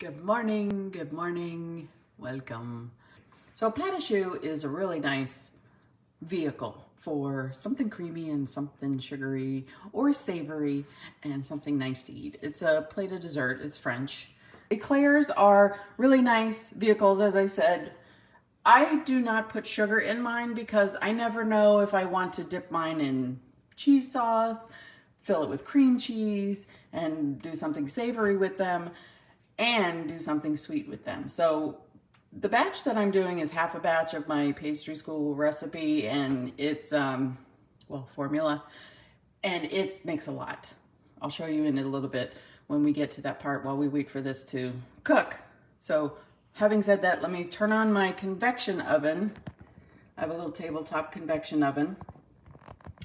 Good morning, welcome. So a pâte à choux is a really nice vehicle for something creamy and something sugary or savory and something nice to eat. It's a plate of dessert, it's French. Eclairs are really nice vehicles, as I said. I do not put sugar in mine because I never know if I want to dip mine in cheese sauce, fill it with cream cheese, and do something savory with them, and do something sweet with them. So the batch that I'm doing is half a batch of my pastry school recipe, and it's, formula, and it makes a lot. I'll show you in a little bit when we get to that part while we wait for this to cook. So having said that, let me turn on my convection oven. I have a little tabletop convection oven,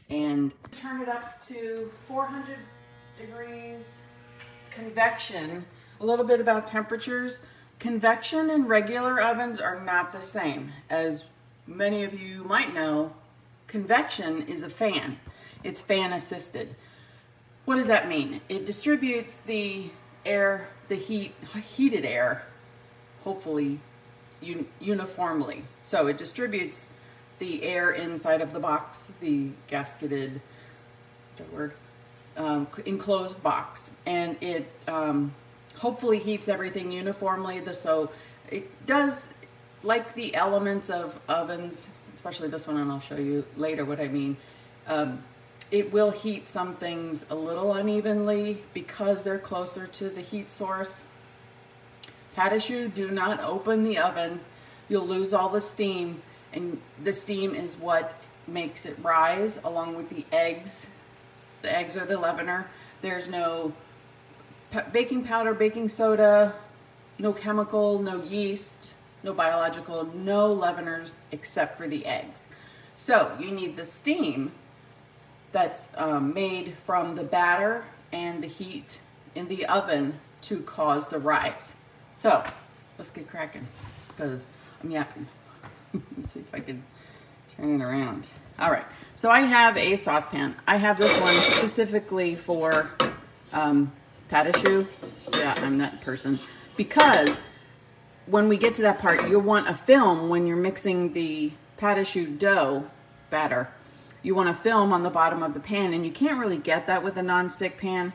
and turn it up to 400 degrees convection. A little bit about temperatures. Convection and regular ovens are not the same. As many of you might know, convection is a fan. It's fan assisted. What does that mean? It distributes the air, the heated air, hopefully uniformly. So it distributes the air inside of the box, the gasketed, enclosed box, and it hopefully heats everything uniformly. So it does, like the elements of ovens, especially this one, and I'll show you later what I mean. It will heat some things a little unevenly because they're closer to the heat source. Pâte à choux, do not open the oven. You'll lose all the steam, and the steam is what makes it rise along with the eggs. The eggs are the leavener. There's no baking powder, baking soda, no chemical, no yeast, no biological, no leaveners except for the eggs. So you need the steam that's made from the batter and the heat in the oven to cause the rise. So let's get cracking because I'm yapping. Let's see if I can turn it around. All right, so I have a saucepan. I have this one specifically for pâte à choux. Yeah, I'm that person. Because when we get to that part, you'll want a film when you're mixing the pâte à choux dough batter. You want a film on the bottom of the pan, and you can't really get that with a non-stick pan.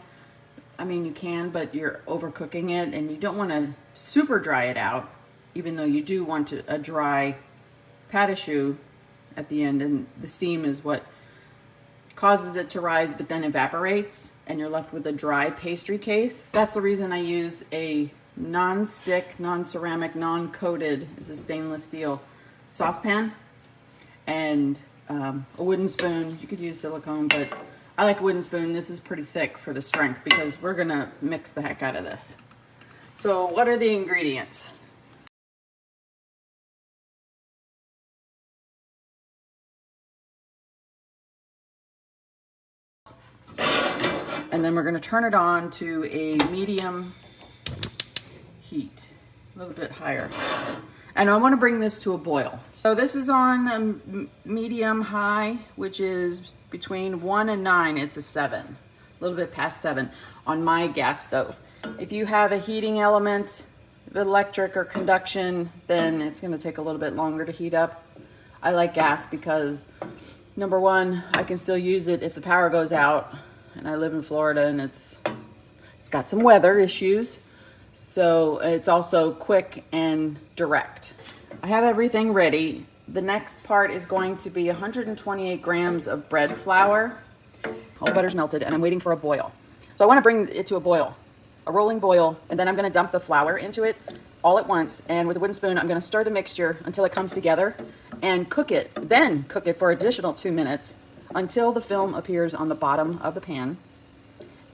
I mean, you can, but you're overcooking it, and you don't want to super dry it out, even though you do want a dry pâte à choux at the end, and the steam is what causes it to rise but then evaporates, and you're left with a dry pastry case. That's the reason I use a non-stick, non-ceramic, non-coated, is a stainless steel saucepan, and a wooden spoon. You could use silicone, but I like a wooden spoon. This is pretty thick for the strength because we're gonna mix the heck out of this. So what are the ingredients? And then we're going to turn it on to a medium heat, a little bit higher. And I want to bring this to a boil. So this is on a medium high, which is between 1 and 9. It's a 7, a little bit past 7 on my gas stove. If you have a heating element, electric or conduction, then it's going to take a little bit longer to heat up. I like gas because, number one, I can still use it if the power goes out. And I live in Florida, and it's got some weather issues, so it's also quick and direct. I have everything ready. The next part is going to be 128 grams of bread flour. All the butter's melted, and I'm waiting for a boil. So I want to bring it to a boil, a rolling boil, and then I'm going to dump the flour into it all at once, and with a wooden spoon, I'm going to stir the mixture until it comes together and cook it. Then cook it for an additional 2 minutes until the film appears on the bottom of the pan.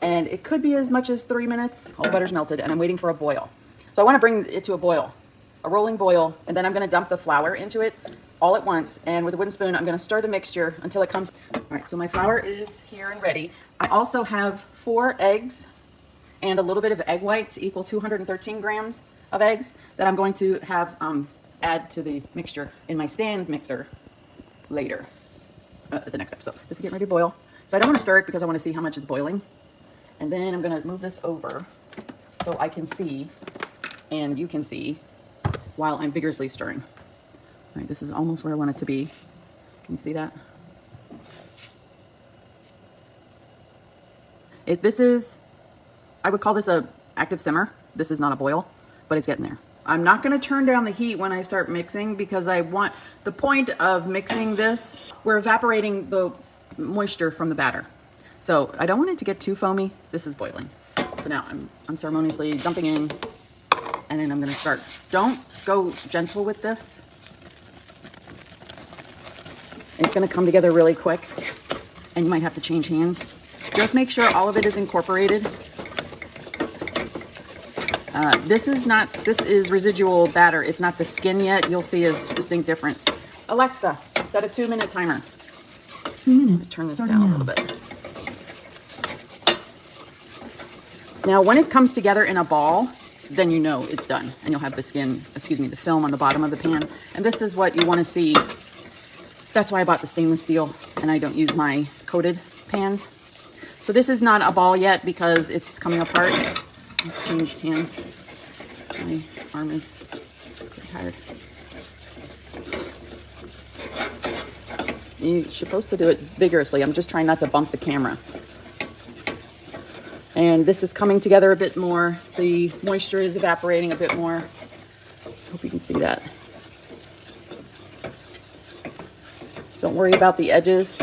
And it could be as much as 3 minutes. All the butter's melted, and I'm waiting for a boil. So I want to bring it to a boil, a rolling boil, and then I'm going to dump the flour into it all at once. And with a wooden spoon, I'm going to stir the mixture until it comes. All right, so my flour is here and ready. I also have 4 eggs and a little bit of egg white to equal 213 grams of eggs that I'm going to have add to the mixture in my stand mixer later. The next episode. This is getting ready to boil. So I don't want to stir it because I want to see how much it's boiling. And then I'm going to move this over so I can see and you can see while I'm vigorously stirring. All right, this is almost where I want it to be. Can you see that? This is, I would call this a active simmer. This is not a boil, but it's getting there. I'm not going to turn down the heat when I start mixing because I want, the point of mixing this, we're evaporating the moisture from the batter. So I don't want it to get too foamy. This is boiling. So now I'm unceremoniously dumping in, and then I'm going to start. Don't go gentle with this. It's going to come together really quick, and you might have to change hands. Just make sure all of it is incorporated. This is residual batter. It's not the skin yet. You'll see a distinct difference. Alexa, set a 2-minute timer. 2 minutes. Turn this down a little bit. Now, when it comes together in a ball, then you know it's done, and you'll have the the film on the bottom of the pan. And this is what you want to see. That's why I bought the stainless steel, and I don't use my coated pans. So this is not a ball yet because it's coming apart. I've changed hands. My arm is pretty tired. You're supposed to do it vigorously. I'm just trying not to bump the camera. And this is coming together a bit more. The moisture is evaporating a bit more. Hope you can see that. Don't worry about the edges.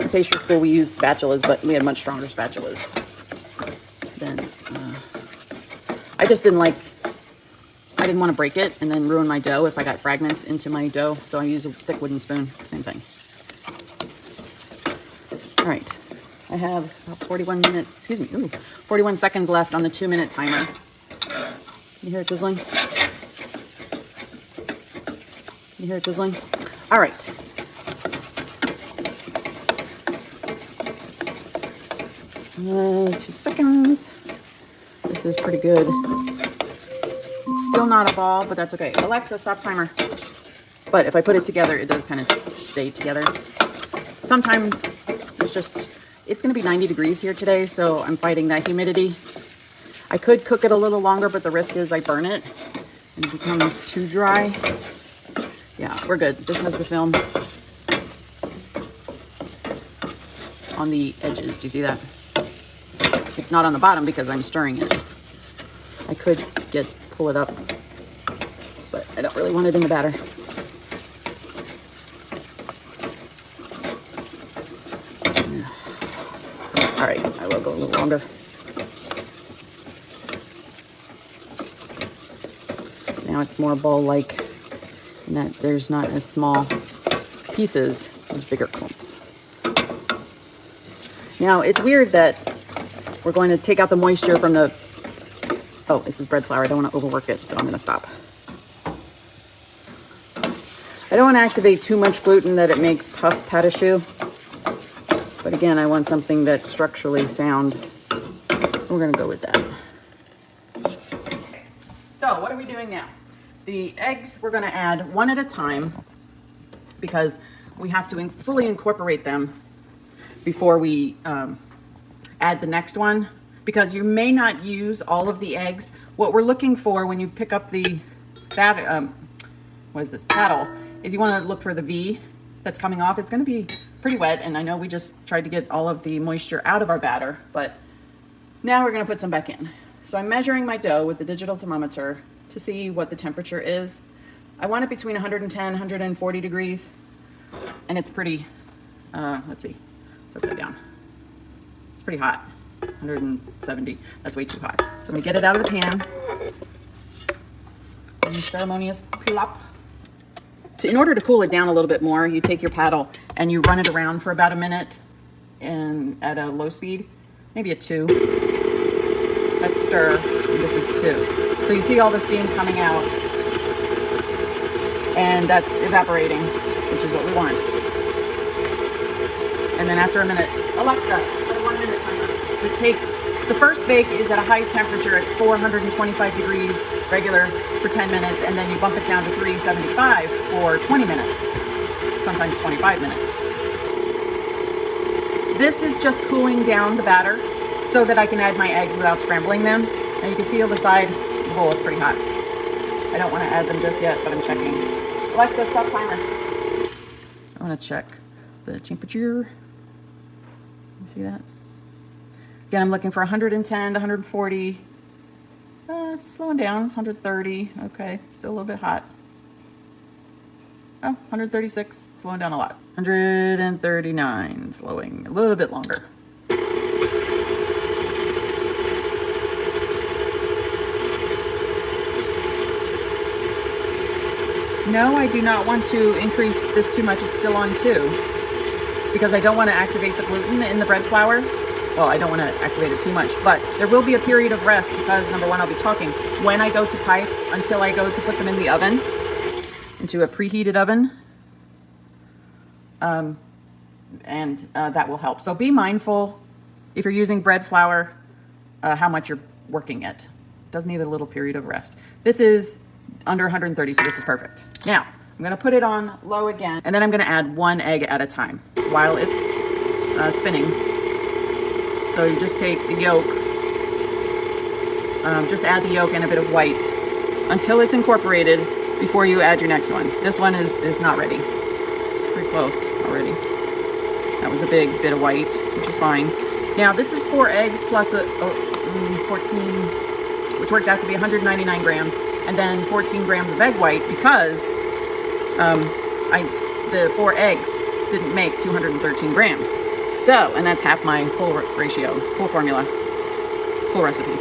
In pastry school, we used spatulas, but we had much stronger spatulas. Then I just didn't want to break it and then ruin my dough if I got fragments into my dough. So I use a thick wooden spoon, same thing. All right, I have about 41 seconds left on the 2-minute timer. You hear it sizzling? You hear it sizzling? All right. 2 seconds. This is pretty good. It's still not a ball, but that's okay. Alexa, stop timer. But if I put it together, it does kind of stay together. Sometimes it's going to be 90 degrees here today, so I'm fighting that humidity. I could cook it a little longer, but the risk is I burn it and it becomes too dry. Yeah, we're good. This has the film on the edges. Do you see that? It's not on the bottom because I'm stirring it. I could pull it up, but I don't really want it in the batter. All right, I will go a little longer. Now it's more bowl-like, in that there's not as small pieces, there's bigger clumps. Now it's weird that we're going to take out the moisture from the, oh, this is bread flour. I don't want to overwork it, so I'm going to stop. I don't want to activate too much gluten that it makes tough pâte choux. But again, I want something that's structurally sound. We're going to go with that. So what are we doing now? The eggs, we're going to add one at a time because we have to fully incorporate them before we add the next one, because you may not use all of the eggs. What we're looking for when you pick up the paddle, is you want to look for the V that's coming off. It's going to be pretty wet, and I know we just tried to get all of the moisture out of our batter, but now we're going to put some back in. So I'm measuring my dough with the digital thermometer to see what the temperature is. I want it between 110, 140 degrees, and it's pretty, let's see, upside down. It's pretty hot, 170. That's way too hot. So I'm gonna get it out of the pan. And ceremonious plop. So in order to cool it down a little bit more, you take your paddle and you run it around for about a minute and at a low speed, maybe a 2. Let's stir, and this is 2. So you see all the steam coming out, and that's evaporating, which is what we want. And then after a minute, Alexa, set a 1-minute timer. It takes, the first bake is at a high temperature at 425 degrees regular for 10 minutes, and then you bump it down to 375 for 20 minutes, sometimes 25 minutes. This is just cooling down the batter so that I can add my eggs without scrambling them. Now you can feel the side of the bowl is pretty hot. I don't want to add them just yet, but I'm checking. Alexa, stop timer. I want to check the temperature. You see that? Again, I'm looking for 110 to 140. It's slowing down. It's 130. Okay, still a little bit hot. Oh, 136, slowing down a lot. 139, slowing a little bit longer. No, I do not want to increase this too much. It's still on 2 because I don't want to activate the gluten in the bread flour. Well, I don't want to activate it too much, but there will be a period of rest because number one, I'll be talking when I go to pipe until I go to put them in the oven, into a preheated oven. And that will help. So be mindful if you're using bread flour, how much you're working it. Does need a little period of rest. This is under 130, so this is perfect. Now, I'm gonna put it on low again, and then I'm gonna add 1 egg at a time while it's spinning. So you just take the yolk, just add the yolk and a bit of white until it's incorporated before you add your next one. This one is not ready. It's pretty close already. That was a big bit of white, which is fine. Now this is 4 eggs plus 14, which worked out to be 199 grams, and then 14 grams of egg white because the 4 eggs didn't make 213 grams. So, and that's half my full ratio, full formula, full recipe.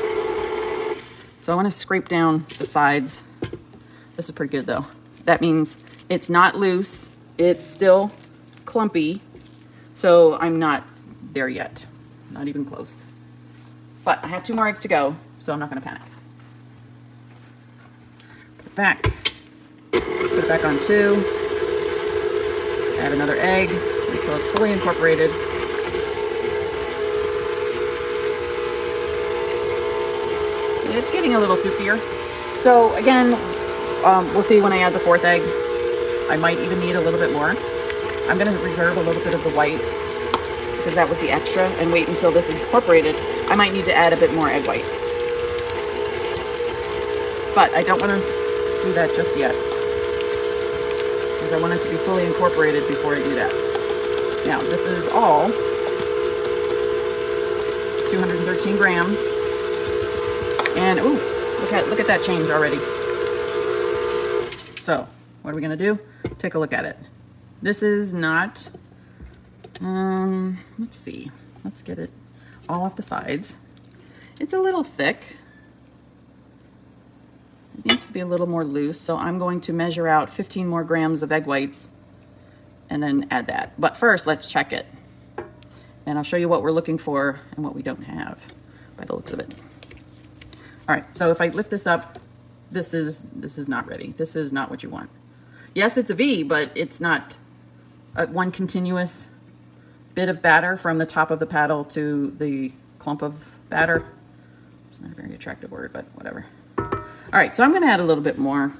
So I want to scrape down the sides. This is pretty good though. That means it's not loose, it's still clumpy. So I'm not there yet, not even close. But I have 2 more eggs to go, so I'm not gonna panic. Put it back, put it back on 2. Add another egg until it's fully incorporated. It's getting a little soupier. So again, we'll see when I add the 4th egg. I might even need a little bit more. I'm gonna reserve a little bit of the white because that was the extra and wait until this is incorporated. I might need to add a bit more egg white. But I don't wanna do that just yet because I want it to be fully incorporated before I do that. Now, this is all 213 grams. And ooh, look at that change already. So what are we gonna do? Take a look at it. This is not, let's see. Let's get it all off the sides. It's a little thick. It needs to be a little more loose. So I'm going to measure out 15 more grams of egg whites and then add that. But first, let's check it. And I'll show you what we're looking for and what we don't have by the looks of it. All right, so if I lift this up, this is not ready. This is not what you want. Yes, it's a V, but it's not one continuous bit of batter from the top of the paddle to the clump of batter. It's not a very attractive word, but whatever. All right, so I'm gonna add a little bit more.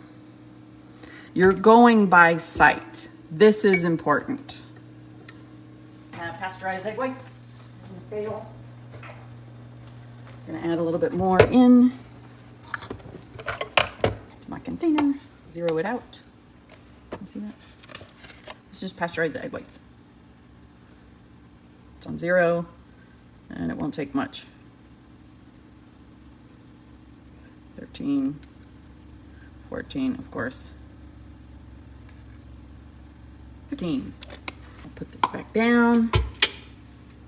You're going by sight. This is important. I have pasteurized egg whites on the scale. I'm gonna add a little bit more in to my container, zero it out. You see that? It's just pasteurized egg whites. It's on 0 and it won't take much. 13, 14, of course. 15. I'll put this back down.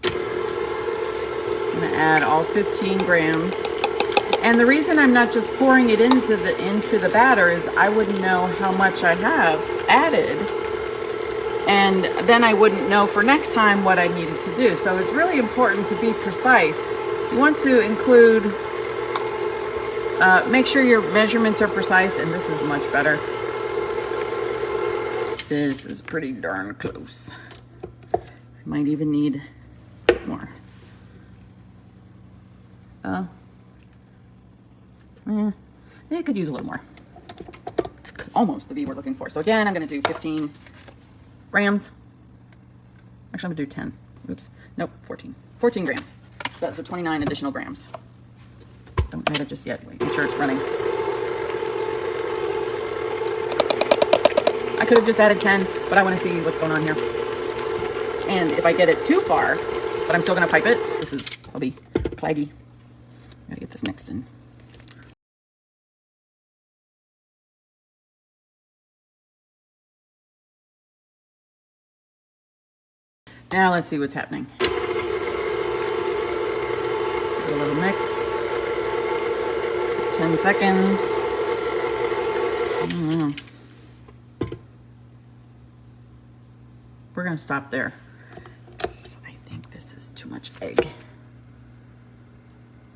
I'm gonna add all 15 grams. And the reason I'm not just pouring it into the batter is I wouldn't know how much I have added. And then I wouldn't know for next time what I needed to do. So it's really important to be precise. You want to include, make sure your measurements are precise, and this is much better. This is pretty darn close. I might even need more. It could use a little more. It's almost the V we're looking for. So again, I'm gonna do 15 grams. Actually, I'm gonna do 10. Oops, nope, 14. 14 grams. So that's the 29 additional grams. Don't add it just yet. Wait, make sure it's running. I could have just added 10, but I want to see what's going on here. And if I get it too far, but I'm still going to pipe it, this is probably plaggy. Gotta get this mixed in. Now let's see what's happening. Give it a little mix. 10 seconds. We're gonna stop there. I think this is too much egg.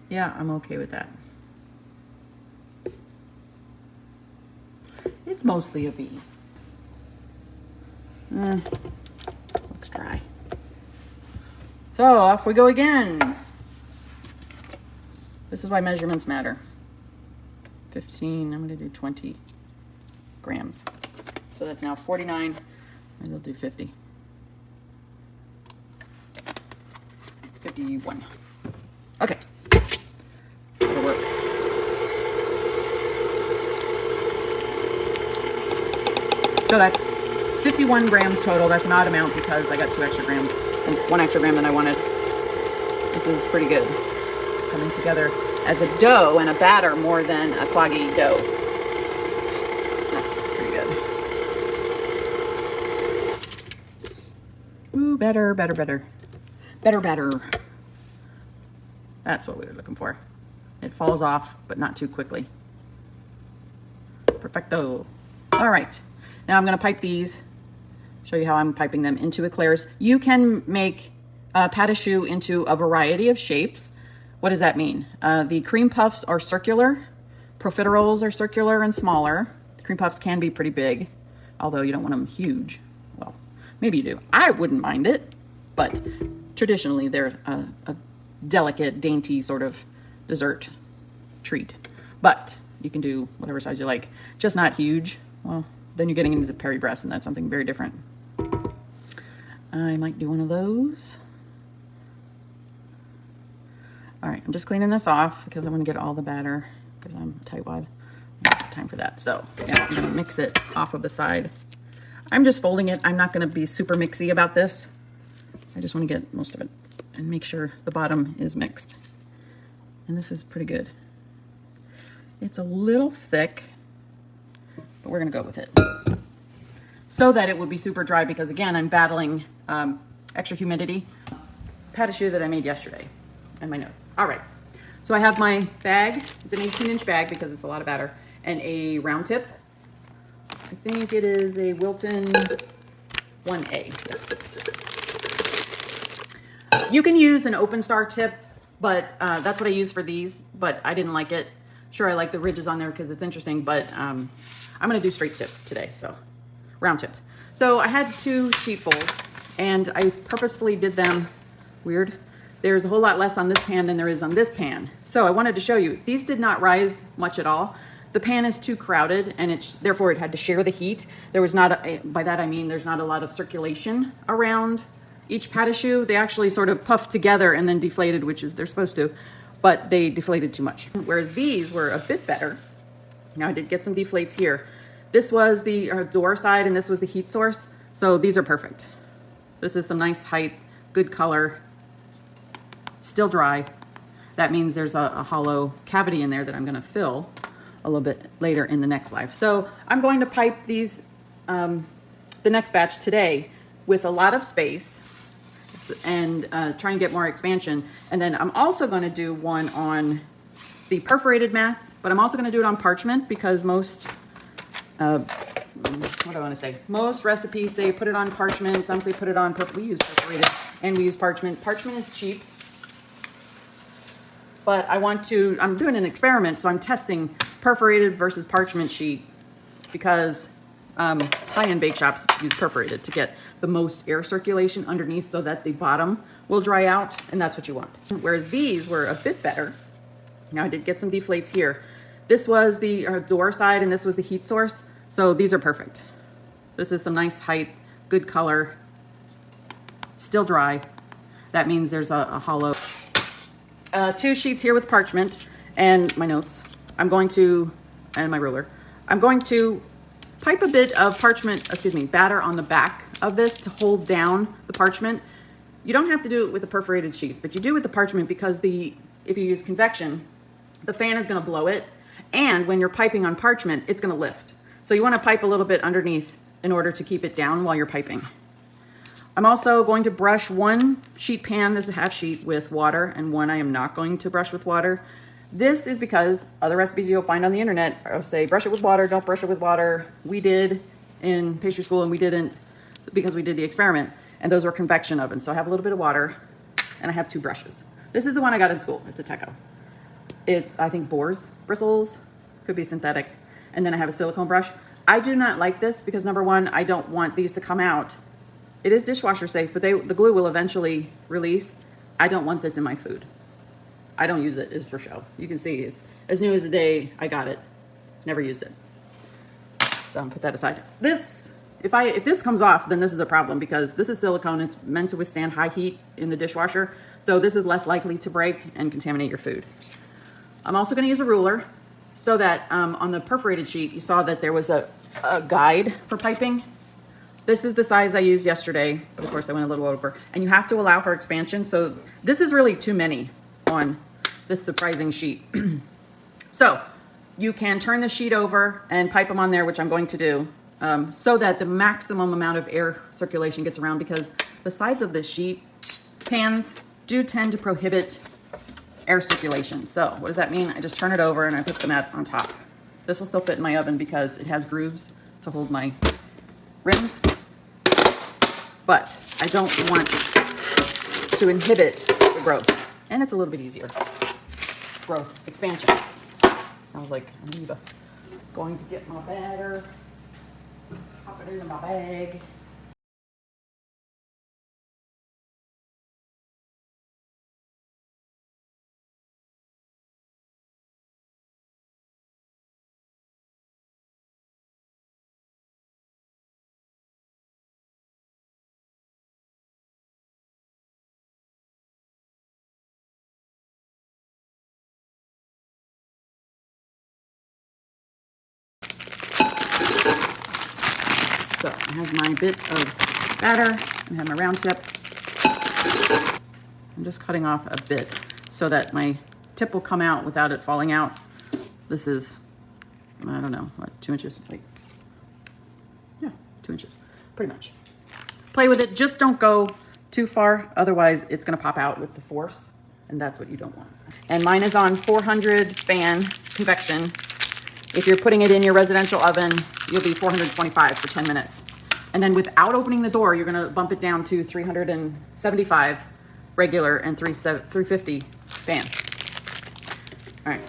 Yeah, I'm okay with that. It's mostly a B. Looks dry. So off we go again. This is why measurements matter. 15, I'm gonna do 20 grams. So that's now 49, and we'll do 50. 51. Okay, it's gonna work. So that's 51 grams total. That's an odd amount because I got 2 extra grams and 1 extra gram than I wanted. This is pretty good. It's coming together as a dough and a batter more than a cloggy dough. That's pretty good. Ooh, better. That's what we were looking for. It falls off, but not too quickly. Perfecto. All right, now I'm gonna pipe these, show you how I'm piping them into eclairs. You can make pâte à choux into a variety of shapes. What does that mean? The cream puffs are circular. Profiteroles are circular and smaller. The cream puffs can be pretty big, although you don't want them huge. Well, maybe you do. I wouldn't mind it, but traditionally they're a delicate, dainty sort of dessert treat. But you can do whatever size you like, just not huge. Well, then you're getting into the Perry breast, and that's something very different. I might do one of those. All right, I'm just cleaning this off because I want to get all the batter because I'm tightwad. I don't have time for that. So yeah, I'm gonna mix it off of the side. I'm just folding it. I'm not gonna be super mixy about this. I just want to get most of it and make sure the bottom is mixed. And this is pretty good. It's a little thick, but we're gonna go with it so that it will be super dry because again, I'm battling extra humidity. Pâte à choux that I made yesterday and my notes. All right, so I have my bag. It's an 18-inch bag because it's a lot of batter and a round tip. I think it is a Wilton 1A, yes. You can use an open star tip, but that's what I use for these, but I didn't like it. Sure, I like the ridges on there because it's interesting, but I'm gonna do straight tip today, so round tip. So I had 2 sheetfuls and I purposefully did them weird. There's a whole lot less on this pan than there is on this pan. So I wanted to show you, these did not rise much at all. The pan is too crowded and therefore it had to share the heat. There was not, by that I mean there's not a lot of circulation around each pâte à choux. They actually sort of puffed together and then deflated, which is they're supposed to, but they deflated too much. Whereas these were a bit better. Now I did get some deflates here. This was the door side and this was the heat source. So these are perfect. This is some nice height, good color, still dry. That means there's a hollow cavity in there that I'm gonna fill a little bit later in the next live. So I'm going to pipe these, the next batch today with a lot of space and try and get more expansion. And then I'm also gonna do one on the perforated mats, but I'm also gonna do it on parchment because most, what do I wanna say? Most recipes say put it on parchment, some say put it on, we use perforated and we use parchment. Parchment is cheap, but I'm doing an experiment, so I'm testing perforated versus parchment sheet because high-end bake shops use perforated to get the most air circulation underneath so that the bottom will dry out, and that's what you want. Whereas these were a bit better. Now I did get some deflates here. This was the door side and this was the heat source. So these are perfect. This is some nice height, good color, still dry. That means there's a hollow. 2 sheets here with parchment and my notes. I'm going to, and my ruler. I'm going to pipe a bit of batter on the back of this to hold down the parchment. You don't have to do it with the perforated sheets, but you do with the parchment because if you use convection, the fan is going to blow it. And when you're piping on parchment, it's going to lift. So you want to pipe a little bit underneath in order to keep it down while you're piping. I'm also going to brush one sheet pan, this is a half sheet, with water, and one I am not going to brush with water. This is because other recipes you'll find on the internet will say brush it with water, don't brush it with water. We did in pastry school, and we didn't because we did the experiment, and those were convection ovens. So I have a little bit of water, and I have 2 brushes. This is the one I got in school. It's a Teco. It's, I think, boar's bristles, could be synthetic. And then I have a silicone brush. I do not like this because, number one, I don't want these to come out. It is dishwasher safe, but the glue will eventually release. I don't want this in my food. I don't use it, it's for show. You can see it's as new as the day I got it. Never used it. So I'm gonna put that aside. This, if this comes off, then this is a problem because this is silicone. It's meant to withstand high heat in the dishwasher. So this is less likely to break and contaminate your food. I'm also gonna use a ruler so that on the perforated sheet, you saw that there was a guide for piping. This is the size I used yesterday, but of course I went a little over. And you have to allow for expansion. So this is really too many on this surprising sheet. So you can turn the sheet over and pipe them on there, which I'm going to do, so that the maximum amount of air circulation gets around, because the sides of this sheet pans do tend to prohibit air circulation. So what does that mean? I just turn it over and I put the mat on top. This will still fit in my oven because it has grooves to hold my rims, but I don't want to inhibit the growth. And it's a little bit easier. Growth, expansion. Sounds like amoeba. Going to get my batter, pop it into my bag. So I have my bit of batter, I have my round tip. I'm just cutting off a bit so that my tip will come out without it falling out. This is, I don't know, what, 2 inches? Like, yeah, 2 inches, pretty much. Play with it, just don't go too far, otherwise it's gonna pop out with the force, and that's what you don't want. And mine is on 400 fan convection. If you're putting it in your residential oven, you'll be 425 for 10 minutes. And then without opening the door, you're gonna bump it down to 375 regular and 350 fan. All right,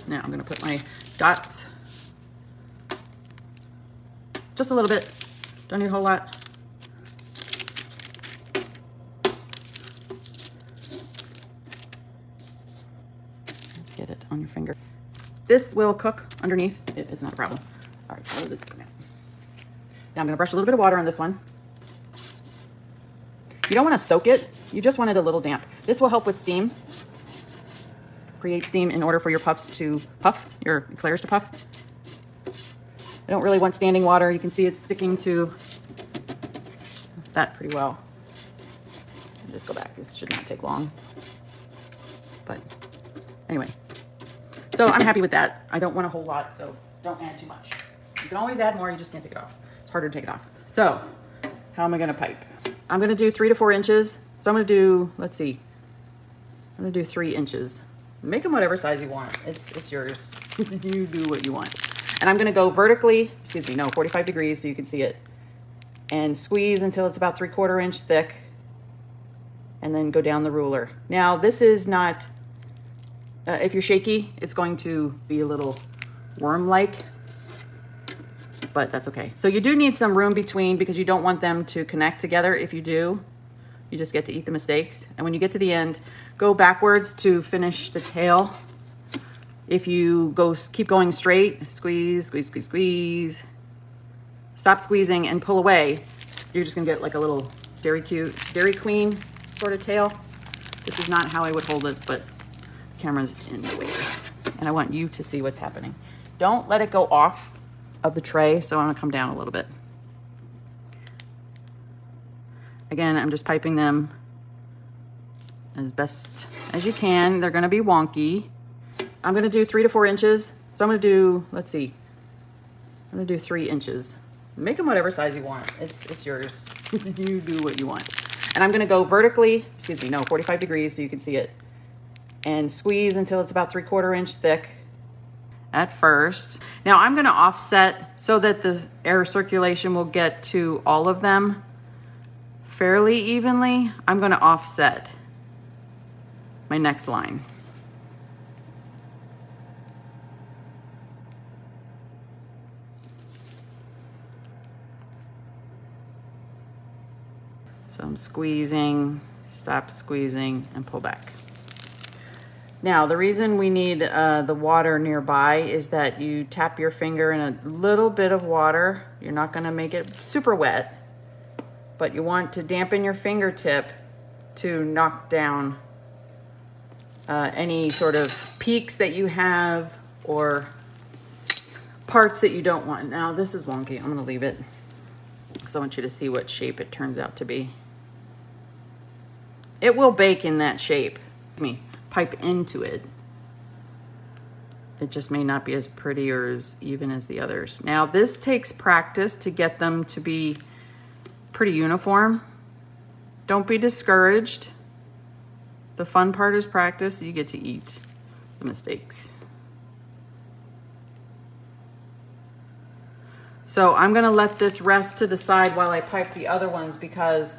now I'm gonna put my dots. Just a little bit, don't need a whole lot. Get it on your finger. This will cook underneath. It's not a problem. All right, so this is now. Now I'm gonna brush a little bit of water on this one. You don't wanna soak it. You just want it a little damp. This will help with steam. Create steam in order for your puffs to puff, your eclairs to puff. I don't really want standing water. You can see it's sticking to that pretty well. I'll just go back. This should not take long. But anyway. So I'm happy with that. I don't want a whole lot, so don't add too much. You can always add more, you just can't take it off. It's harder to take it off. So how am I gonna pipe? I'm gonna do 3 to 4 inches. So I'm gonna do, let's see, I'm gonna do 3 inches. Make them whatever size you want. It's yours. You do what you want. And I'm gonna go vertically, 45 degrees so you can see it. And squeeze until it's about 3/4 inch thick. And then go down the ruler. Now this is not, if you're shaky, it's going to be a little worm-like, but that's okay. So you do need some room between because you don't want them to connect together. If you do, you just get to eat the mistakes. And when you get to the end, go backwards to finish the tail. If you keep going straight, squeeze, squeeze, squeeze, squeeze. Stop squeezing and pull away. You're just gonna get like a little Dairy Queen sort of tail. This is not how I would hold it, but camera's in the way. and I want you to see what's happening. Don't let it go off of the tray, so I'm gonna come down a little bit. Again, I'm just piping them as best as you can. They're gonna be wonky. I'm gonna do 3 to 4 inches. So I'm gonna do, let's see, I'm gonna do 3 inches. Make them whatever size you want. It's yours. You do what you want. And I'm gonna go vertically, 45 degrees so you can see it. And squeeze until it's about 3/4 inch thick at first. Now I'm gonna offset so that the air circulation will get to all of them fairly evenly. I'm gonna offset my next line. So I'm squeezing, stop squeezing, and pull back. Now, the reason we need the water nearby is that you tap your finger in a little bit of water. You're not gonna make it super wet, but you want to dampen your fingertip to knock down any sort of peaks that you have or parts that you don't want. Now, this is wonky. I'm gonna leave it because I want you to see what shape it turns out to be. It will bake in that shape. Pipe into it. It just may not be as pretty or as even as the others. Now, this takes practice to get them to be pretty uniform. Don't be discouraged. The fun part is practice. You get to eat the mistakes. So I'm gonna let this rest to the side while I pipe the other ones because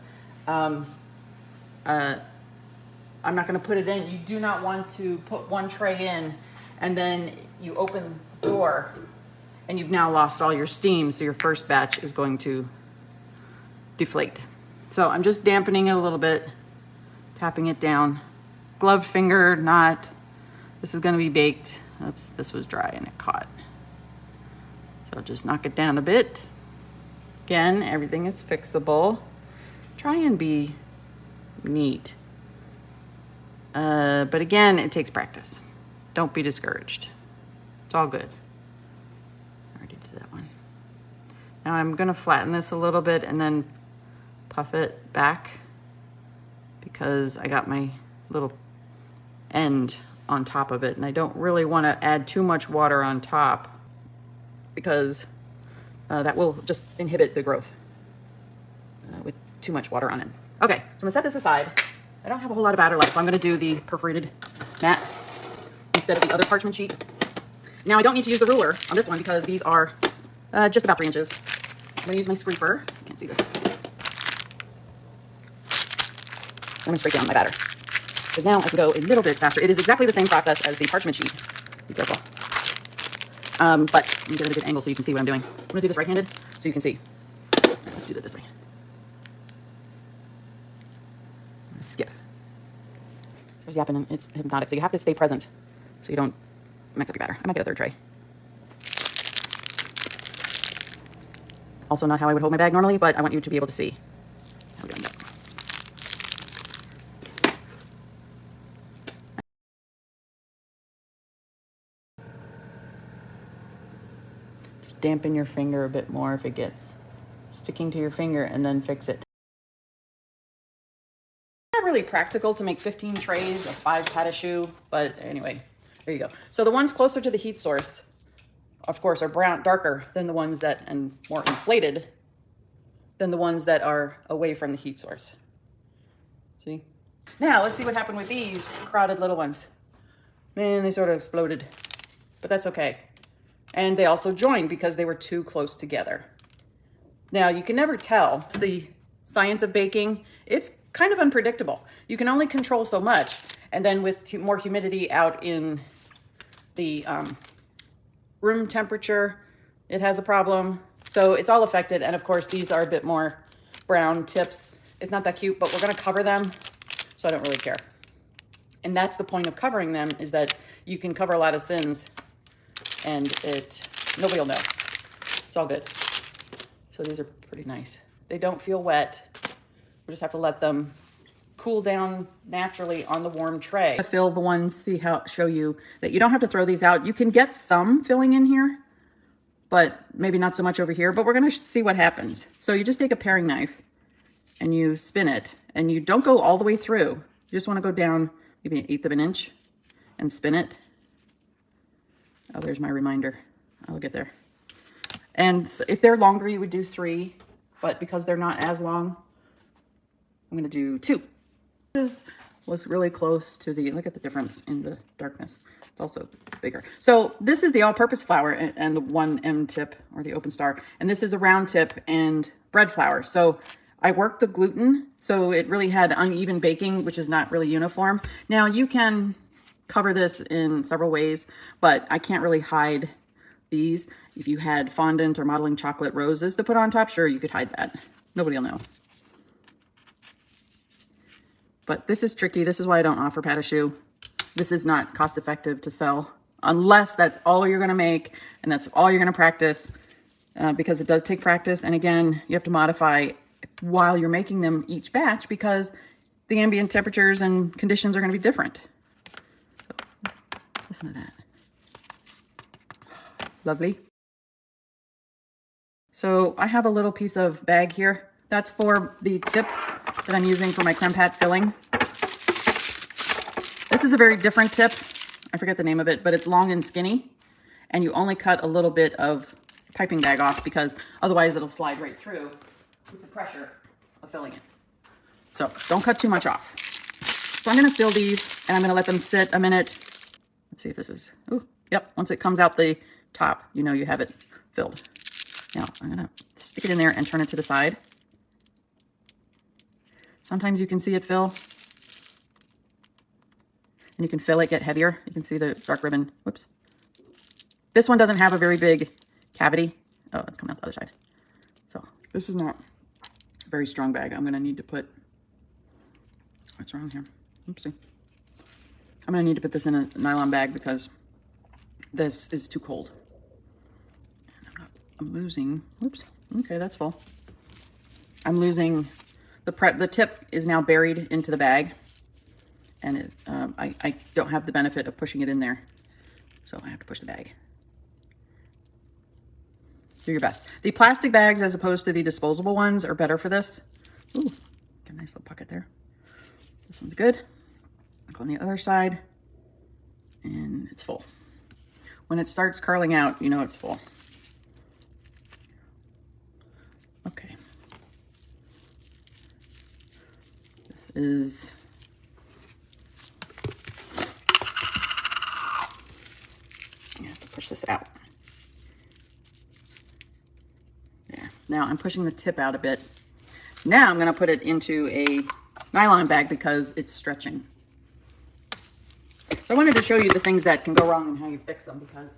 I'm not gonna put it in. You do not want to put one tray in and then you open the door and you've now lost all your steam. So your first batch is going to deflate. So I'm just dampening it a little bit, tapping it down. Gloved finger, not. This is gonna be baked. Oops, this was dry and it caught. So just knock it down a bit. Again, everything is fixable. Try and be neat. But again, it takes practice. Don't be discouraged. It's all good. I already did that one. Now I'm gonna flatten this a little bit and then puff it back because I got my little end on top of it and I don't really wanna add too much water on top because that will just inhibit the growth with too much water on it. Okay, so I'm gonna set this aside. I don't have a whole lot of batter left, so I'm gonna do the perforated mat instead of the other parchment sheet. Now I don't need to use the ruler on this one because these are just about 3 inches. I'm gonna use my scraper. You can't see this. I'm gonna scrape down my batter because now I can go a little bit faster. It is exactly the same process as the parchment sheet. Be careful. But let me get a good angle so you can see what I'm doing. I'm gonna do this right-handed so you can see. Let's do that this way. Skip. There's yapping and it's hypnotic, so you have to stay present so you don't mix up your batter. I might get a third tray. Also not how I would hold my bag normally, but I want you to be able to see how we're doing that. Just dampen your finger a bit more if it gets sticking to your finger and then fix it. Really practical to make 15 trays of 5 pâte à choux, but anyway, there you go. So the ones closer to the heat source, of course, are darker than the ones that, and more inflated than the ones that are away from the heat source. See? Now let's see what happened with these crowded little ones. Man, they sort of exploded, but that's okay. And they also joined because they were too close together. Now you can never tell. The science of baking, it's kind of unpredictable. You can only control so much. And then with more humidity out in the room temperature, it has a problem. So it's all affected. And of course, these are a bit more brown tips. It's not that cute, but we're gonna cover them. So I don't really care. And that's the point of covering them, is that you can cover a lot of sins and nobody will know. It's all good. So these are pretty nice. They don't feel wet. We just have to let them cool down naturally on the warm tray. I fill the ones, show you that you don't have to throw these out. You can get some filling in here, but maybe not so much over here, but we're gonna see what happens. So you just take a paring knife and you spin it, and you don't go all the way through. You just wanna go down maybe 1/8 of an inch and spin it. Oh, there's my reminder. I'll get there. And if they're longer, you would do 3, but because they're not as long, I'm gonna do 2. This was really close to look at the difference in the darkness. It's also bigger. So this is the all-purpose flour and the 1M tip, or the open star. And this is the round tip and bread flour. So I worked the gluten, so it really had uneven baking, which is not really uniform. Now you can cover this in several ways, but I can't really hide these. If you had fondant or modeling chocolate roses to put on top, sure, you could hide that. Nobody will know. But this is tricky. This is why I don't offer pâte à choux. This is not cost effective to sell unless that's all you're gonna make and that's all you're gonna practice, because it does take practice. And again, you have to modify while you're making them each batch because the ambient temperatures and conditions are gonna be different. So, listen to that. Lovely. So I have a little piece of bag here. That's for the tip that I'm using for my creme pâte filling. This is a very different tip. I forget the name of it, but it's long and skinny. And you only cut a little bit of piping bag off because otherwise it'll slide right through with the pressure of filling it. So don't cut too much off. So I'm gonna fill these and I'm gonna let them sit a minute. Let's see if this is, oh, yep. Once it comes out the top, you know you have it filled. Now I'm gonna stick it in there and turn it to the side. Sometimes you can see it fill. And you can feel it get heavier. You can see the dark ribbon. Whoops. This one doesn't have a very big cavity. Oh, it's coming out the other side. So this is not a very strong bag. I'm going to need to put, what's wrong here? Oopsie. I'm going to need to put this in a nylon bag because this is too cold. I'm losing, whoops. Okay, that's full. I'm losing, the tip is now buried into the bag. And I don't have the benefit of pushing it in there. So I have to push the bag. Do your best. The plastic bags, as opposed to the disposable ones, are better for this. Ooh, get a nice little pocket there. This one's good. Look on the other side. And it's full. When it starts curling out, you know it's full. Okay. This is... push this out. There. Now I'm pushing the tip out a bit. Now I'm going to put it into a nylon bag because it's stretching. So I wanted to show you the things that can go wrong and how you fix them because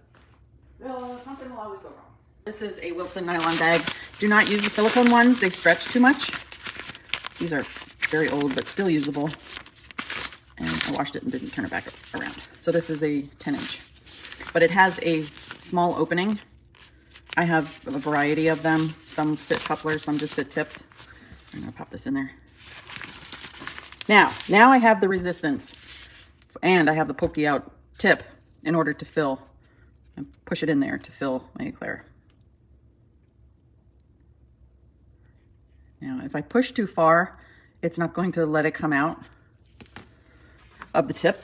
something will always go wrong. This is a Wilton nylon bag. Do not use the silicone ones. They stretch too much. These are very old but still usable. And I washed it and didn't turn it back around. So this is a 10-inch. But it has a small opening. I have a variety of them. Some fit couplers, some just fit tips. I'm gonna pop this in there. Now I have the resistance and I have the pokey out tip in order to fill and push it in there to fill my eclair. Now, if I push too far, it's not going to let it come out of the tip,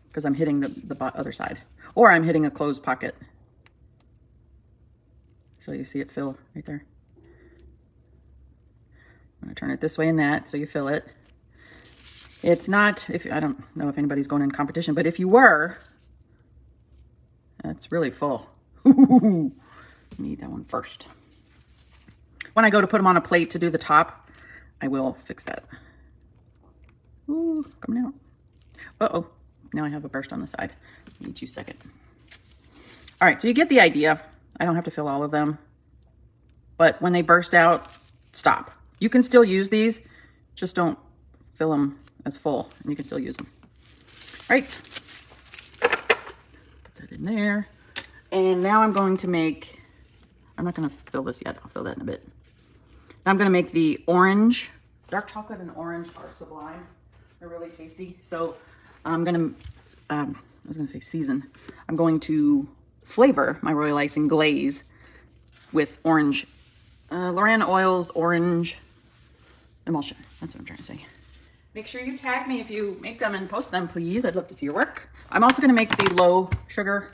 because I'm hitting the other side, or I'm hitting a closed pocket. So you see it fill right there. I'm gonna turn it this way and that, so you fill it. It's not, I don't know if anybody's going in competition, but if you were, that's really full. Need that one first. When I go to put them on a plate to do the top, I will fix that. Ooh, coming out. Uh-oh. Now I have a burst on the side. Need you a second. All right, so you get the idea. I don't have to fill all of them. But when they burst out, stop. You can still use these, just don't fill them as full, and you can still use them. All right. Put that in there. And now I'm going to make, I'm not going to fill this yet. I'll fill that in a bit. Now I'm going to make the orange Dark chocolate and orange are sublime. They're really tasty. So I'm gonna, I was gonna say season. I'm going to flavor my royal icing glaze with orange, Loran Oils orange emulsion. That's what I'm trying to say. Make sure you tag me if you make them and post them, please. I'd love to see your work. I'm also gonna make the low sugar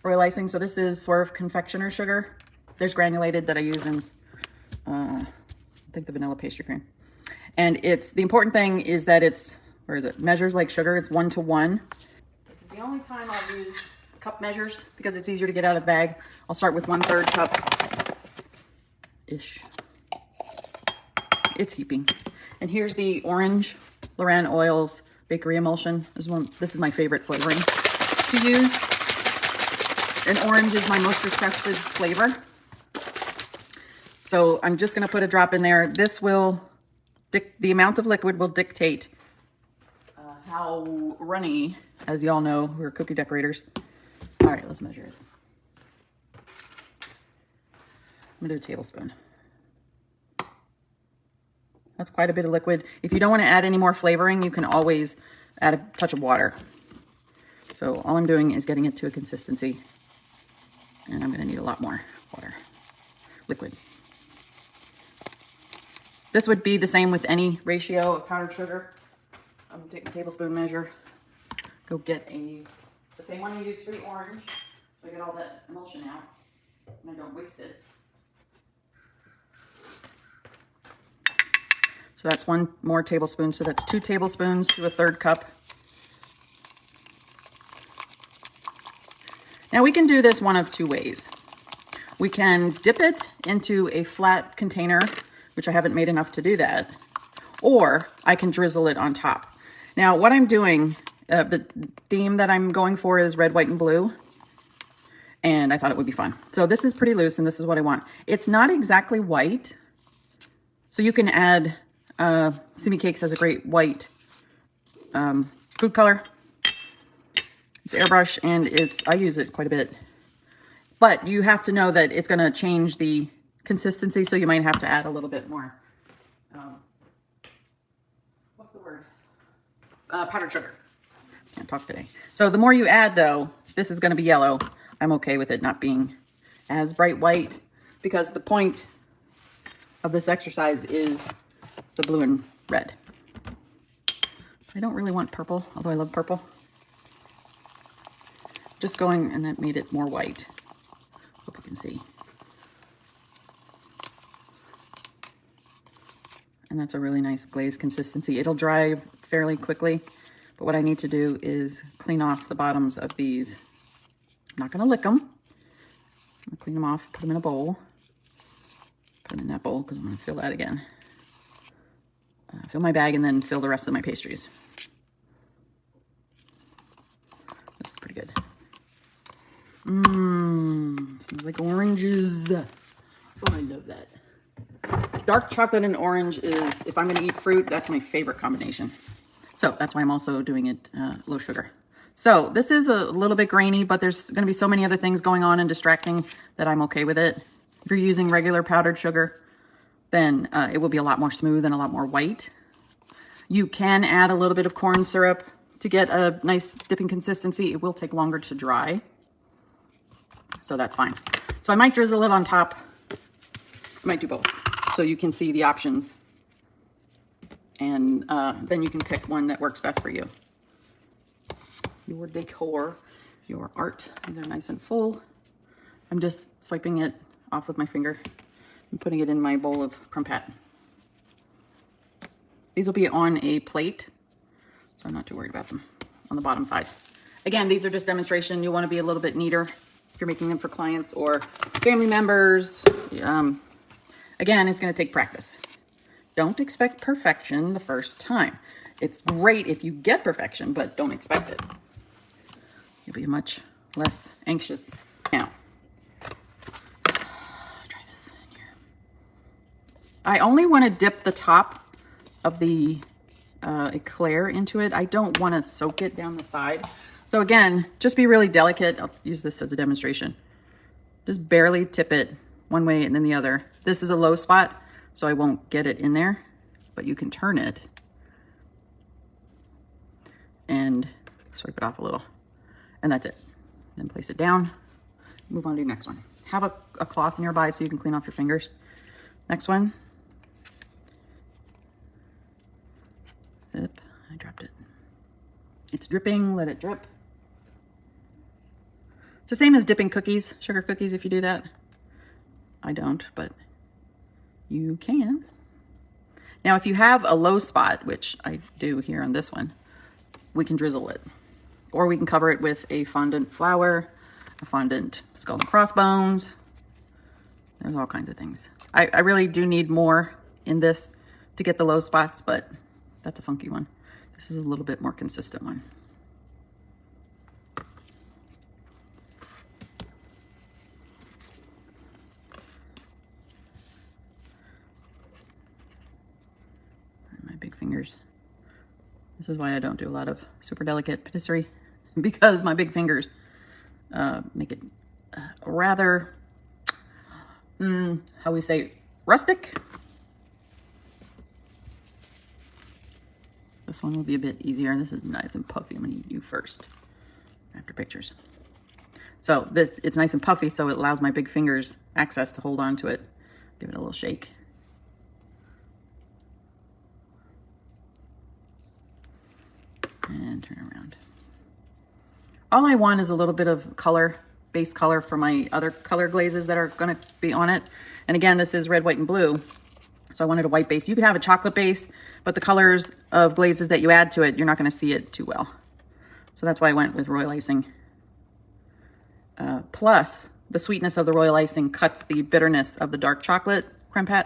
royal icing. So this is Swerve confectioner sugar. There's granulated that I use in, I think the vanilla pastry cream. And it's, the important thing is that it's, where is it? Measures like sugar, it's 1 to 1. This is the only time I'll use cup measures because it's easier to get out of the bag. I'll start with 1/3 cup-ish. It's heaping. And here's the orange Loran Oils bakery emulsion. This is my favorite flavoring to use. And orange is my most requested flavor. So I'm just gonna put a drop in there. This will, the amount of liquid will dictate how runny, as y'all know, we're cookie decorators. All right, let's measure it. I'm gonna do a tablespoon. That's quite a bit of liquid. If you don't wanna add any more flavoring, you can always add a touch of water. So all I'm doing is getting it to a consistency, and I'm gonna need a lot more water, liquid. This would be the same with any ratio of powdered sugar. I'm gonna take a tablespoon measure, go get the same one you used for the orange, so I get all that emulsion out and I don't waste it. So that's 1 more tablespoon, so that's 2 tablespoons to 1/3 cup. Now we can do this one of 2 ways. We can dip it into a flat container, which I haven't made enough to do that, or I can drizzle it on top. Now what I'm doing, the theme that I'm going for is red, white, and blue, and I thought it would be fun. So this is pretty loose, and this is what I want. It's not exactly white, so you can add, Simi Cakes has a great white food color. It's airbrush, and I use it quite a bit. But you have to know that it's gonna change the consistency, so you might have to add a little bit more, what's the word? Powdered sugar. Can't talk today. So the more you add though, this is gonna be yellow. I'm okay with it not being as bright white because the point of this exercise is the blue and red. I don't really want purple, although I love purple. Just going, and that made it more white. Hope you can see. And that's a really nice glaze consistency. It'll dry fairly quickly, but what I need to do is clean off the bottoms of these. I'm not gonna lick them. I'm gonna clean them off, put them in a bowl. Put them in that bowl because I'm gonna fill that again. Fill my bag and then fill the rest of my pastries. This is pretty good. Smells like oranges. Oh, I love that. Dark chocolate and orange is, if I'm gonna eat fruit, that's my favorite combination. So that's why I'm also doing it low sugar. So this is a little bit grainy, but there's gonna be so many other things going on and distracting that I'm okay with it. If you're using regular powdered sugar, then it will be a lot more smooth and a lot more white. You can add a little bit of corn syrup to get a nice dipping consistency. It will take longer to dry, so that's fine. So I might drizzle it on top. I might do both, so you can see the options. And then you can pick one that works best for you. Your decor, your art, these are nice and full. I'm just swiping it off with my finger and putting it in my bowl of crumpet. These will be on a plate, so I'm not too worried about them on the bottom side. Again, these are just demonstration. You want to be a little bit neater if you're making them for clients or family members. Again, it's going to take practice. Don't expect perfection the first time. It's great if you get perfection, but don't expect it. You'll be much less anxious. Now, try this in here. I only want to dip the top of the eclair into it. I don't want to soak it down the side. So again, just be really delicate. I'll use this as a demonstration. Just barely tip it one way and then the other. This is a low spot, so I won't get it in there. but you can turn it and swipe it off a little, and that's it. Then place it down, move on to the next one. Have a cloth nearby so you can clean off your fingers. Next one. Oop, I dropped it. It's dripping, let it drip. It's the same as dipping cookies, sugar cookies, if you do that. I don't, but you can. Now, if you have a low spot, which I do here on this one, we can drizzle it. Or we can cover it with a fondant flour, a fondant skull and crossbones. There's all kinds of things. I really do need more in this to get the low spots, but that's a funky one. This is a little bit more consistent one. My big fingers. This is why I don't do a lot of super delicate patisserie, because my big fingers make it rather, how we say, rustic. This one will be a bit easier. This is nice and puffy. I'm gonna eat you first after pictures. So it's nice and puffy, so it allows my big fingers access to hold on to it. Give it a little shake. And turn around. All I want is a little bit of color, base color for my other color glazes that are gonna be on it. And again, this is red, white, and blue. So I wanted a white base. You could have a chocolate base, but the colors of glazes that you add to it, you're not gonna see it too well. So that's why I went with royal icing. Plus, the sweetness of the royal icing cuts the bitterness of the dark chocolate creme pâte.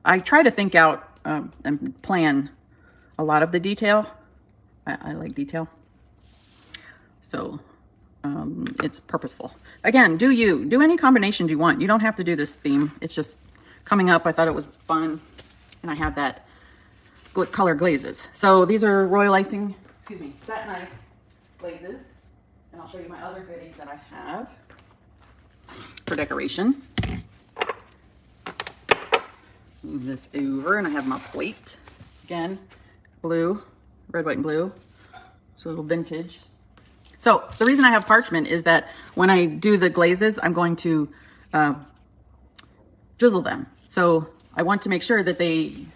I try to think out and plan a lot of the detail. I like detail. So it's purposeful. Again, do any combinations you want. You don't have to do this theme. It's just coming up. I thought it was fun. And I have that color glazes. So these are royal icing, satin ice glazes. And I'll show you my other goodies that I have for decoration. Move this over, and I have my plate. Again, blue, red, white, and blue. So a little vintage. So the reason I have parchment is that when I do the glazes, I'm going to drizzle them. So I want to make sure that they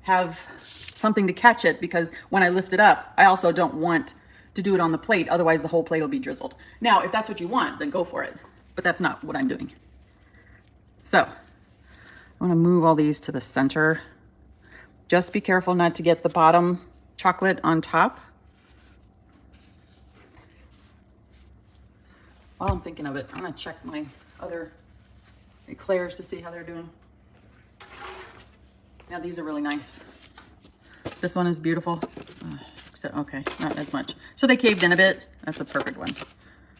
have something to catch it, because when I lift it up, I also don't want to do it on the plate. Otherwise the whole plate will be drizzled. Now, if that's what you want, then go for it. But that's not what I'm doing. So I want to move all these to the center. Just be careful not to get the bottom chocolate on top. While I'm thinking of it, I'm gonna check my other eclairs to see how they're doing. Now these are really nice. This one is beautiful. Okay, not as much. So they caved in a bit. That's a perfect one.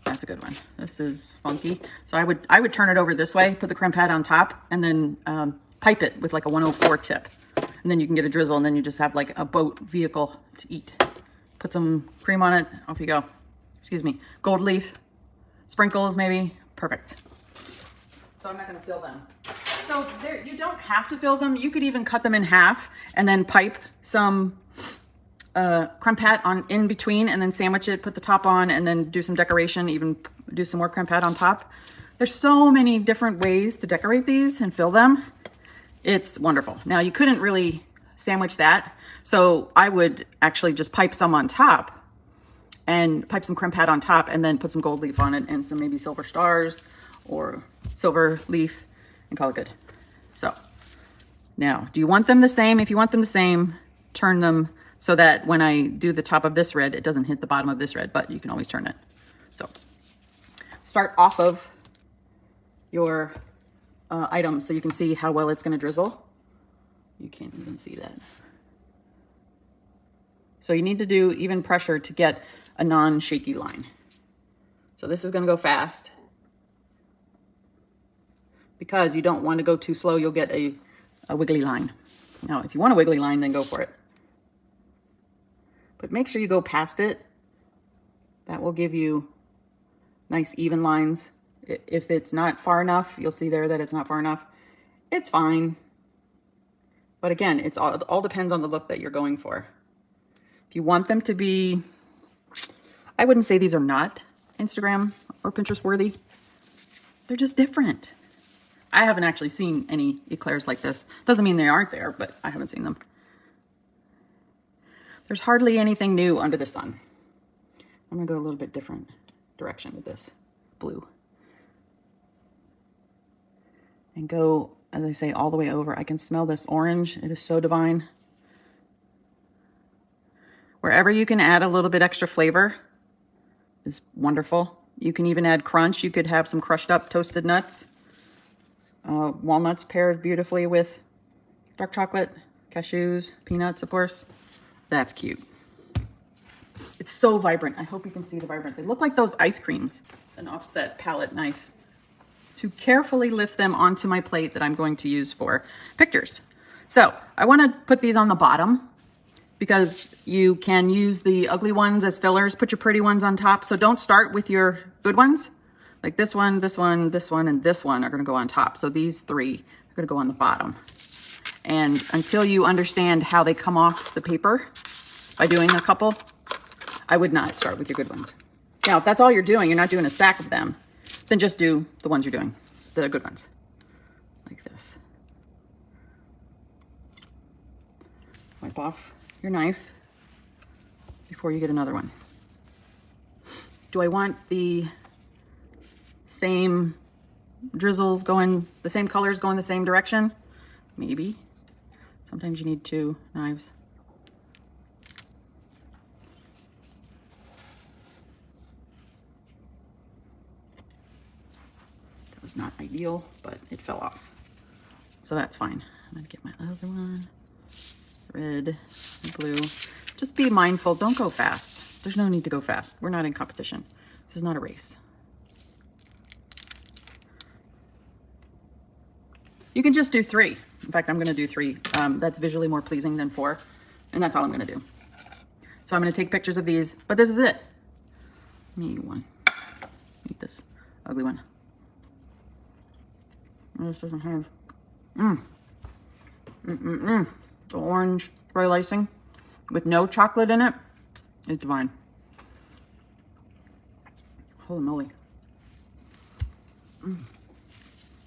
That's a good one. This is funky. So I would turn it over this way, put the creme pâte on top, and then pipe it with like a 104 tip. And then you can get a drizzle, and then you just have like a boat vehicle to eat. Put some cream on it, off you go. Excuse me, gold leaf, sprinkles maybe, perfect. So I'm not gonna fill them. So there, you don't have to fill them. You could even cut them in half and then pipe some creme pâte on in between, and then sandwich it, put the top on, and then do some decoration, even do some more creme pâte on top. There's so many different ways to decorate these and fill them. It's wonderful. Now you couldn't really sandwich that, so I would actually just pipe some on top, and pipe some creme pâte on top, and then put some gold leaf on it and some maybe silver stars or silver leaf, and call it good. So now, do you want them the same? If you want them the same, turn them so that when I do the top of this red, it doesn't hit the bottom of this red, but you can always turn it. So start off of your item so you can see how well it's gonna drizzle. You can't even see that. So you need to do even pressure to get a non-shaky line. So this is gonna go fast, because you don't want to go too slow. You'll get a wiggly line. Now, if you want a wiggly line, then go for it. But make sure you go past it. That will give you nice even lines. If it's not far enough, you'll see there that it's not far enough. It's fine. But again, it all depends on the look that you're going for. If you want them to be, I wouldn't say these are not Instagram or Pinterest worthy. They're just different. I haven't actually seen any eclairs like this. Doesn't mean they aren't there, but I haven't seen them. There's hardly anything new under the sun. I'm gonna go a little bit different direction with this blue. And go, as I say, all the way over. I can smell this orange. It is so divine. Wherever you can add a little bit extra flavor is wonderful. You can even add crunch. You could have some crushed up toasted nuts. Walnuts paired beautifully with dark chocolate, cashews, peanuts, of course. That's cute. It's so vibrant. I hope you can see the vibrant. They look like those ice creams. An offset palette knife to carefully lift them onto my plate that I'm going to use for pictures. So I want to put these on the bottom because you can use the ugly ones as fillers. Put your pretty ones on top. So don't start with your good ones. Like this one, this one, this one, and this one are going to go on top. So these three are going to go on the bottom. And until you understand how they come off the paper by doing a couple, I would not start with your good ones. Now, if that's all you're doing, you're not doing a stack of them, then just do the ones you're doing, the good ones, like this. Wipe off your knife before you get another one. Do I want the same drizzles going, the same colors going the same direction? Maybe. Sometimes you need two knives. That was not ideal, but it fell off. So that's fine. I'm gonna get my other one. Red and blue. Just be mindful, don't go fast. There's no need to go fast. We're not in competition. This is not a race. You can just do 3. In fact, I'm gonna do 3. That's visually more pleasing than 4. And that's all I'm gonna do. So I'm gonna take pictures of these, but this is it. Me one. Eat this ugly one. This doesn't have, the orange royal icing with no chocolate in it is divine. Holy moly.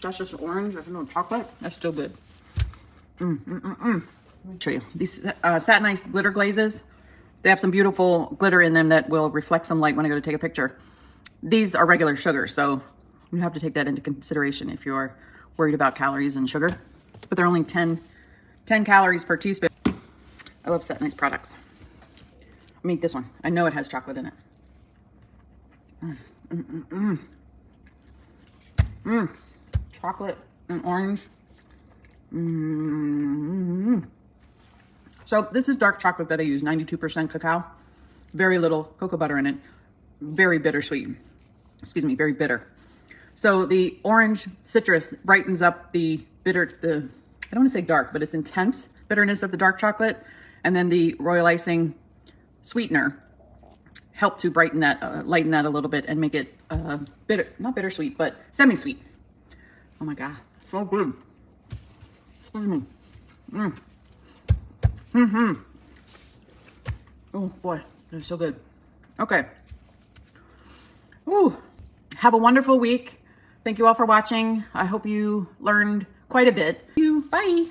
That's just orange, there's no chocolate. That's still good. Let me show you. These satin ice glitter glazes, they have some beautiful glitter in them that will reflect some light when I go to take a picture. These are regular sugar, so you have to take that into consideration if you're worried about calories and sugar. But they're only 10 calories per teaspoon. I love satin ice products. Let me eat this one. I know it has chocolate in it. Chocolate and orange. So this is dark chocolate that I use, 92% cacao. Very little cocoa butter in it. Very bittersweet. Excuse me, very bitter. So the orange citrus brightens up the bitter, I don't want to say dark, but it's intense bitterness of the dark chocolate. And then the royal icing sweetener helped to brighten that, lighten that a little bit and make it bitter, not bittersweet, but semi-sweet. Oh my God, so good. Excuse me. Oh boy, they're so good. Okay. Ooh, have a wonderful week. Thank you all for watching. I hope you learned quite a bit. Bye.